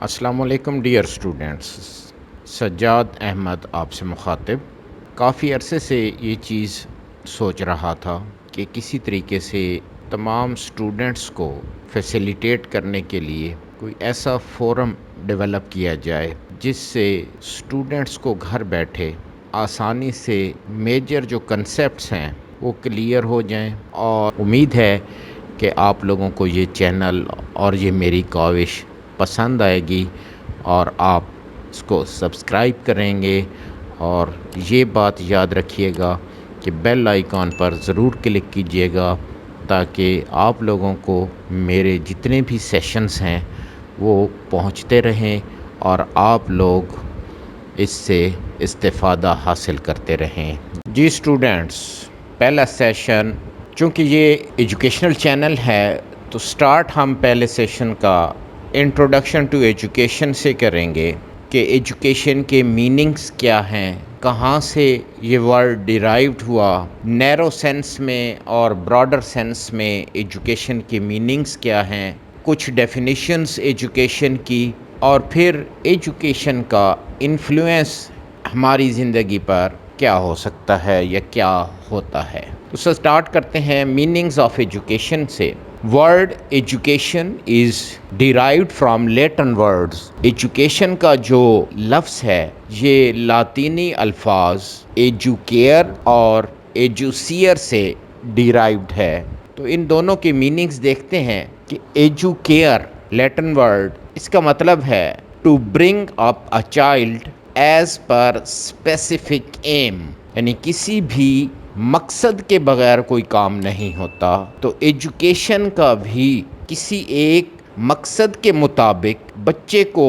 السلام علیکم dear students, Sajjad Ahmad آپ سے مخاطب۔ کافی عرصے سے یہ چیز سوچ رہا تھا کہ کسی طریقے سے تمام اسٹوڈنٹس کو فیسیلیٹیٹ کرنے کے لیے کوئی ایسا فورم ڈیولپ کیا جائے جس سے اسٹوڈنٹس کو گھر بیٹھے آسانی سے میجر جو کنسیپٹس ہیں وہ کلیئر ہو جائیں، اور امید ہے کہ آپ لوگوں کو یہ چینل اور یہ میری کاوش پسند آئے گی اور آپ اس کو سبسکرائب کریں گے، اور یہ بات یاد رکھیے گا کہ بیل آئیکن پر ضرور کلک کیجیے گا تاکہ آپ لوگوں کو میرے جتنے بھی سیشنز ہیں وہ پہنچتے رہیں اور آپ لوگ اس سے استفادہ حاصل کرتے رہیں۔ جی اسٹوڈنٹس، پہلا سیشن، چونکہ یہ ایجوکیشنل چینل ہے تو سٹارٹ ہم پہلے سیشن کا انٹروڈکشن ٹو ایجوکیشن سے کریں گے کہ ایجوکیشن کے میننگز کیا ہیں، کہاں سے یہ ورڈ ڈیرائیوڈ ہوا، نیرو سینس میں اور براڈر سینس میں ایجوکیشن کے میننگز کیا ہیں، کچھ ڈیفینیشنز ایجوکیشن کی، اور پھر ایجوکیشن کا انفلوئنس ہماری زندگی پر کیا ہو سکتا ہے یا کیا ہوتا ہے۔ تو سٹارٹ کرتے ہیں میننگز آف ایجوکیشن سے۔ Word education is derived from Latin words. Education کا جو لفظ ہے یہ لاطینی الفاظ ایجوکیئر اور ایجوسیئر سے ڈیرائیوڈ ہے۔ تو ان دونوں کے میننگز دیکھتے ہیں کہ ایجوکیئر لیٹن ورڈ، اس کا مطلب ہے to bring up a child as per specific aim, یعنی کسی بھی مقصد کے بغیر کوئی کام نہیں ہوتا۔ تو ایجوکیشن کا بھی کسی ایک مقصد کے مطابق بچے کو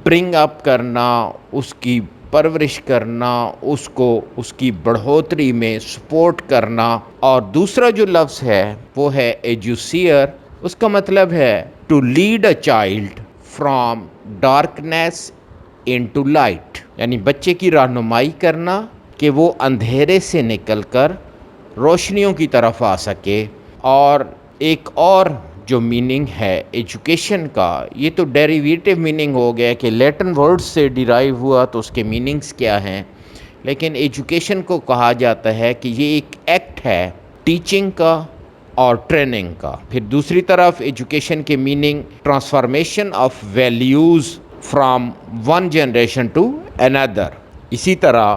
برنگ اپ کرنا، اس کی پرورش کرنا، اس کو اس کی بڑھوتری میں سپورٹ کرنا۔ اور دوسرا جو لفظ ہے وہ ہے ایجوسیئر، اس کا مطلب ہے to lead a child from darkness into light, یعنی بچے کی رہنمائی کرنا کہ وہ اندھیرے سے نکل کر روشنیوں کی طرف آ سکے۔ اور ایک اور جو میننگ ہے ایجوکیشن کا، یہ تو ڈیریویٹو میننگ ہو گیا کہ لیٹن ورڈز سے ڈیرائیو ہوا تو اس کے میننگز کیا ہیں، لیکن ایجوکیشن کو کہا جاتا ہے کہ یہ ایک ایکٹ ہے ٹیچنگ کا اور ٹریننگ کا۔ پھر دوسری طرف ایجوکیشن کے meaning transformation of values from one generation to another. اسی طرح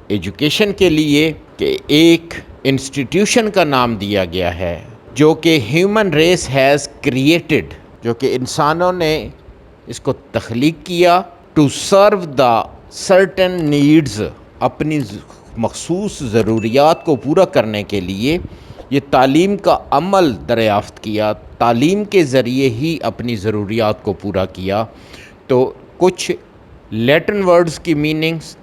ایجوکیشن کے لیے کہ ایک انسٹیٹیوشن کا نام دیا گیا ہے جو کہ ہیومن ریس ہیز کریٹڈ، جو کہ انسانوں نے اس کو تخلیق کیا to serve the certain needs, اپنی مخصوص ضروریات کو پورا کرنے کے لیے یہ تعلیم کا عمل دریافت کیا، تعلیم کے ذریعے ہی اپنی ضروریات کو پورا کیا۔ تو کچھ لیٹن ورڈز کی میننگز،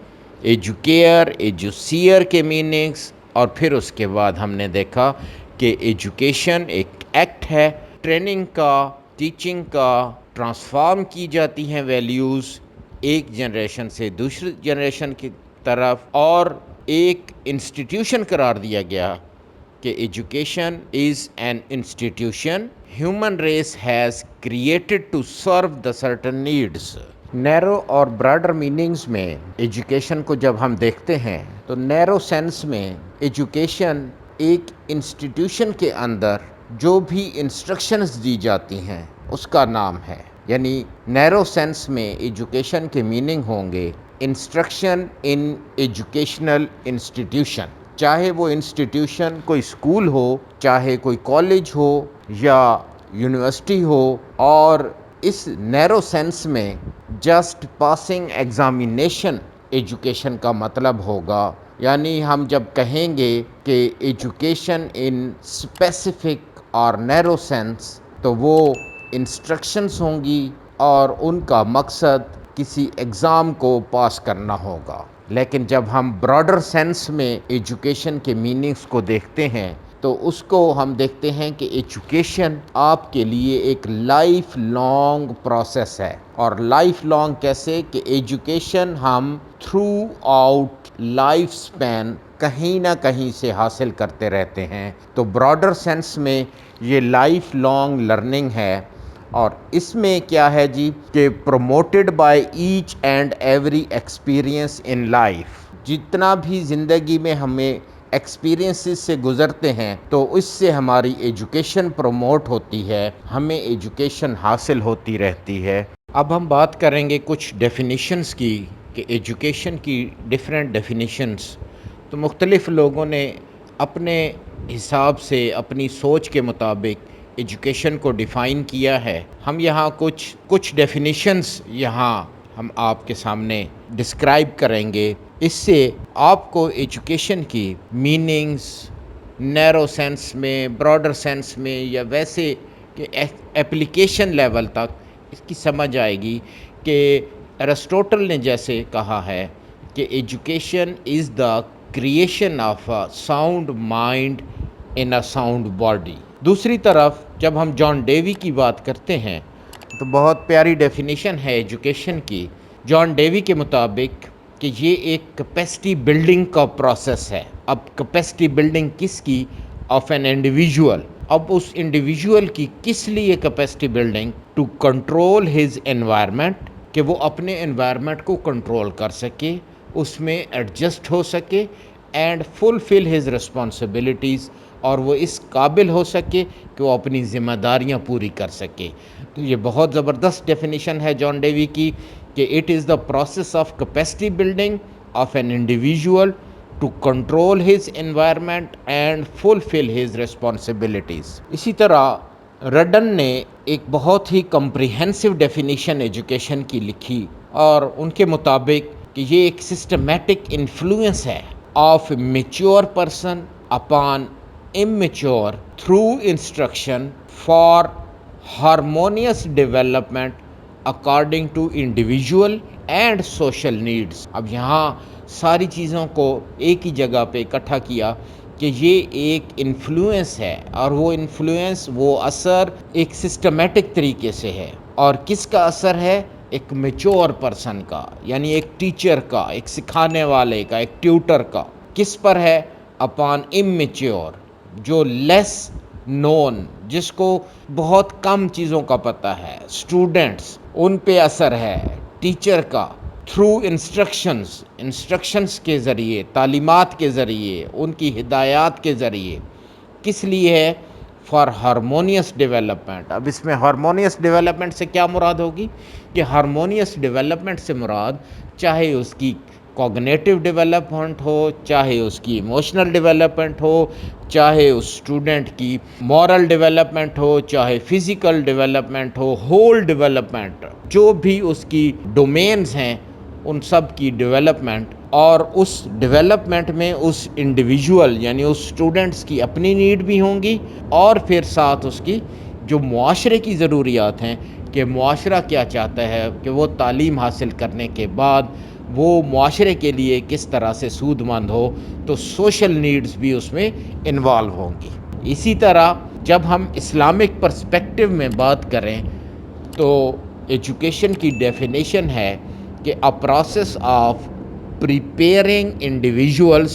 ایجوکیئر، ایجوسیئر کے میننگز، اور پھر اس کے بعد ہم نے دیکھا کہ ایجوکیشن ایک ایکٹ ہے ٹریننگ کا، ٹیچنگ کا، ٹرانسفارم کی جاتی ہیں ویلیوز ایک جنریشن سے دوسری جنریشن کی طرف، اور ایک انسٹیٹیوشن قرار دیا گیا کہ education is an institution human race has created to serve the certain needs. Narrow اور براڈر میننگز میں ایجوکیشن کو جب ہم دیکھتے ہیں تو نیرو سینس میں ایجوکیشن ایک انسٹیٹیوشن کے اندر جو بھی انسٹرکشنز دی جاتی ہیں اس کا نام ہے، یعنی نیرو سینس میں ایجوکیشن کے میننگ ہوں گے انسٹرکشن ان ایجوکیشنل انسٹیٹیوشن، چاہے وہ انسٹیٹیوشن کوئی اسکول ہو، چاہے کوئی کالج ہو یا یونیورسٹی ہو۔ اور اس نیرو سینس میں جسٹ پاسنگ ایگزامینیشن ایجوکیشن کا مطلب ہوگا، یعنی ہم جب کہیں گے کہ ایجوکیشن ان اسپیسیفک اور نیرو سینس تو وہ انسٹرکشنز ہوں گی اور ان کا مقصد کسی ایگزام کو پاس کرنا ہوگا۔ لیکن جب ہم براڈر سینس میں ایجوکیشن کے میننگز کو دیکھتے ہیں تو اس کو ہم دیکھتے ہیں کہ ایجوکیشن آپ کے لیے ایک لائف لانگ پروسیس ہے۔ اور لائف لانگ کیسے کہ ایجوکیشن ہم تھرو آؤٹ لائف سپین کہیں نہ کہیں سے حاصل کرتے رہتے ہیں۔ تو براڈر سینس میں یہ لائف لانگ لرننگ ہے، اور اس میں کیا ہے جی کہ promoted by each and every experience in life, جتنا بھی زندگی میں ہمیں ایکسپیرینسز سے گزرتے ہیں تو اس سے ہماری ایجوکیشن پروموٹ ہوتی ہے، ہمیں ایجوکیشن حاصل ہوتی رہتی ہے۔ اب ہم بات کریں گے کچھ ڈیفینیشنز کی کہ ایجوکیشن کی ڈیفرنٹ ڈیفینیشنز تو مختلف لوگوں نے اپنے حساب سے اپنی سوچ کے مطابق ایجوکیشن کو ڈیفائن کیا ہے۔ ہم یہاں کچھ ڈیفینیشنز یہاں ہم آپ کے سامنے ڈسکرائب کریں گے، اس سے آپ کو ایجوکیشن کی میننگز نیرو سینس میں، براڈر سینس میں، یا ویسے کہ ایپلیکیشن لیول تک اس کی سمجھ آئے گی کہ ایرسٹوٹل نے جیسے کہا ہے کہ education is the creation of a sound mind in a sound body. دوسری طرف جب ہم جان ڈیوی کی بات کرتے ہیں تو بہت پیاری ڈیفینیشن ہے ایجوکیشن کی۔ جان ڈیوی کے مطابق کہ یہ ایک کیپیسٹی بلڈنگ کا پروسیس ہے۔ اب کیپیسٹی بلڈنگ کس کی؟ Of an individual. اب اس انڈیویژول کی کس لیے capacity building? To control his environment, کہ وہ اپنے انوائرمنٹ کو کنٹرول کر سکے، اس میں ایڈجسٹ ہو سکے، اینڈ فلفل ہز رسپانسبلٹیز، اور وہ اس قابل ہو سکے کہ وہ اپنی ذمہ داریاں پوری کر سکے۔ تو یہ بہت زبردست ڈیفینیشن ہے جان ڈیوی کی کہ it is the process of capacity building of an individual to control his environment and fulfil his responsibilities. اسی طرح رڈن نے ایک بہت ہی کمپریہنسو ڈیفینیشن ایجوکیشن کی لکھی، اور ان کے مطابق کہ یہ ایک سسٹمیٹک انفلوئنس ہے of mature person upon immature through instruction for harmonious development according to individual and social needs۔ اب یہاں ساری چیزوں کو ایک ہی جگہ پہ اکٹھا کیا کہ یہ ایک انفلوئنس ہے، اور وہ انفلوئنس، وہ اثر ایک سسٹمیٹک طریقے سے ہے۔ اور کس کا اثر ہے؟ ایک میچور پرسن کا، یعنی ایک ٹیچر کا، ایک سکھانے والے کا، ایک ٹیوٹر کا۔ کس پر ہے؟ اپان immature، جو لیس نون، جس کو بہت کم چیزوں کا پتہ ہے، اسٹوڈنٹس، ان پہ اثر ہے ٹیچر کا، تھرو انسٹرکشنز کے ذریعے، تعلیمات کے ذریعے، ان کی ہدایات کے ذریعے۔ کس لیے ہے؟ For harmonious development. اب اس میں ہارمونیس ڈیولپمنٹ سے کیا مراد ہوگی؟ کہ ہارمونیس ڈیولپمنٹ سے مراد چاہے اس کی کوگنیٹو ڈیولپمنٹ ہو، چاہے اس کی ایموشنل ڈیولپمنٹ ہو، چاہے اس اسٹوڈنٹ کی مورل ڈیولپمنٹ ہو، چاہے فزیکل ڈیولپمنٹ ہو، ہول ڈیولپمنٹ، جو بھی اس کی ڈومینز ہیں ان سب کی ڈیولپمنٹ، اور اس ڈیولپمنٹ میں اس انڈیویژول یعنی اس اسٹوڈنٹس کی اپنی نیڈ بھی ہوں گی، اور پھر ساتھ اس کی جو معاشرے کی ضروریات ہیں کہ معاشرہ کیا چاہتا ہے کہ وہ تعلیم حاصل کرنے کے بعد وہ معاشرے کے لیے کس طرح سے سود مند ہو، تو سوشل نیڈز بھی اس میں انوالو ہوں گی۔ اسی طرح جب ہم اسلامک پرسپیکٹو میں بات کریں تو ایجوکیشن کی ڈیفینیشن ہے کہ a process of preparing individuals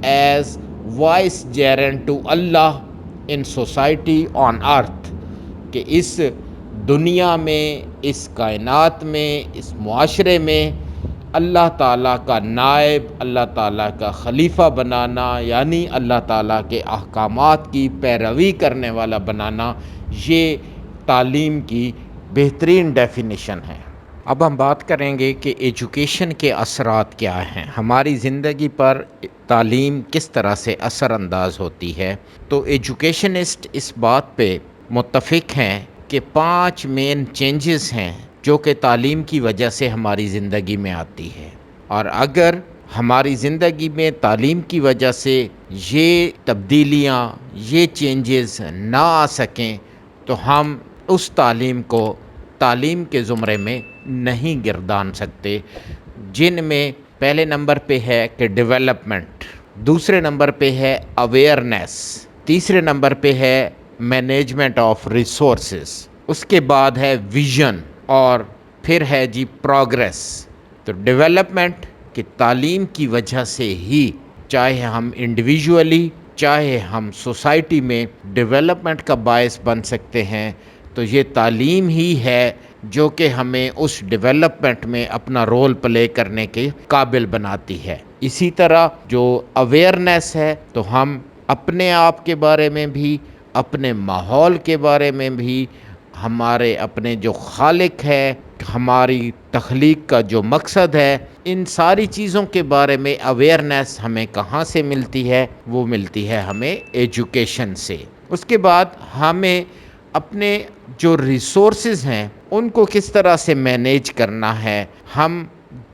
as vicegerent to Allah in society on earth، کہ اس دنیا میں، اس کائنات میں، اس معاشرے میں اللہ تعالیٰ کا نائب، اللہ تعالیٰ کا خلیفہ بنانا، یعنی اللہ تعالیٰ کے احکامات کی پیروی کرنے والا بنانا، یہ تعلیم کی بہترین ڈیفینیشن ہے۔ اب ہم بات کریں گے کہ ایجوکیشن کے اثرات کیا ہیں، ہماری زندگی پر تعلیم کس طرح سے اثر انداز ہوتی ہے۔ تو ایجوکیشنسٹ اس بات پہ متفق ہیں کہ 5 مین چینجز ہیں جو کہ تعلیم کی وجہ سے ہماری زندگی میں آتی ہے، اور اگر ہماری زندگی میں تعلیم کی وجہ سے یہ تبدیلیاں، یہ چینجز نہ آ سکیں تو ہم اس تعلیم کو تعلیم کے زمرے میں نہیں گردان سکتے، جن میں پہلے نمبر پہ ہے کہ ڈیولپمنٹ، دوسرے نمبر پہ ہے اویئرنیس، تیسرے نمبر پہ ہے مینجمنٹ آف ریسورسز، اس کے بعد ہے ویژن، اور پھر ہے جی پروگریس۔ تو ڈیولپمنٹ کہ تعلیم کی وجہ سے ہی چاہے ہم انڈیویژولی چاہے ہم سوسائٹی میں ڈیولپمنٹ کا باعث بن سکتے ہیں، تو یہ تعلیم ہی ہے جو کہ ہمیں اس ڈیولپمنٹ میں اپنا رول پلے کرنے کے قابل بناتی ہے۔ اسی طرح جو اویئرنیس ہے، تو ہم اپنے آپ کے بارے میں بھی، اپنے ماحول کے بارے میں بھی، ہمارے اپنے جو خالق ہے، ہماری تخلیق کا جو مقصد ہے، ان ساری چیزوں کے بارے میں اویئرنیس ہمیں کہاں سے ملتی ہے؟ وہ ملتی ہے ہمیں ایجوکیشن سے۔ اس کے بعد ہمیں اپنے جو ریسورسز ہیں ان کو کس طرح سے مینیج کرنا ہے۔ ہم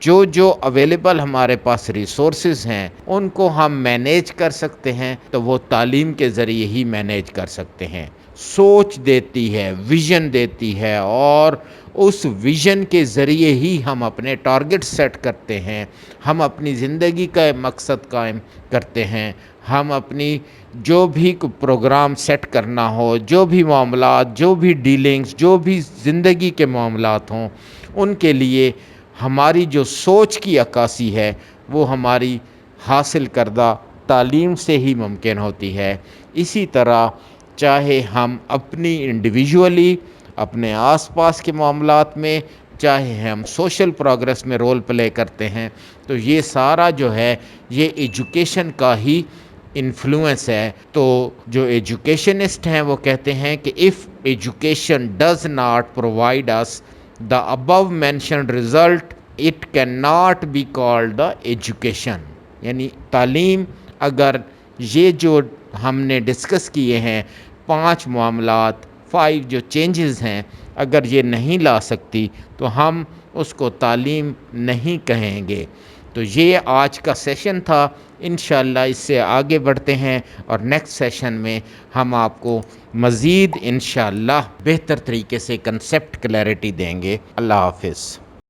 جو اویلیبل ہمارے پاس ریسورسز ہیں ان کو ہم مینیج کر سکتے ہیں، تو وہ تعلیم کے ذریعے ہی مینیج کر سکتے ہیں۔ سوچ دیتی ہے، ویژن دیتی ہے، اور اس ویژن کے ذریعے ہی ہم اپنے ٹارگٹ سیٹ کرتے ہیں، ہم اپنی زندگی کا مقصد قائم کرتے ہیں، ہم اپنی جو بھی پروگرام سیٹ کرنا ہو، جو بھی معاملات، جو بھی ڈیلنگز، جو بھی زندگی کے معاملات ہوں، ان کے لیے ہماری جو سوچ کی عکاسی ہے وہ ہماری حاصل کردہ تعلیم سے ہی ممکن ہوتی ہے۔ اسی طرح چاہے ہم اپنی انڈیویجولی اپنے آس پاس کے معاملات میں، چاہے ہم سوشل پروگریس میں رول پلے کرتے ہیں، تو یہ سارا جو ہے یہ ایجوکیشن کا ہی انفلوئنس ہے۔ تو جو ایجوکیشنسٹ ہیں وہ کہتے ہیں کہ if education does not provide us the above mentioned result, it cannot be called the education۔ یعنی تعلیم اگر یہ جو ہم نے ڈسکس کیے ہیں 5 معاملات، 5 جو چینجز ہیں، اگر یہ نہیں لا سکتی تو ہم اس کو تعلیم نہیں کہیں گے۔ تو یہ آج کا سیشن تھا۔ انشاءاللہ اس سے آگے بڑھتے ہیں اور نیکسٹ سیشن میں ہم آپ کو مزید انشاءاللہ بہتر طریقے سے کنسیپٹ کلیئرٹی دیں گے۔ اللہ حافظ۔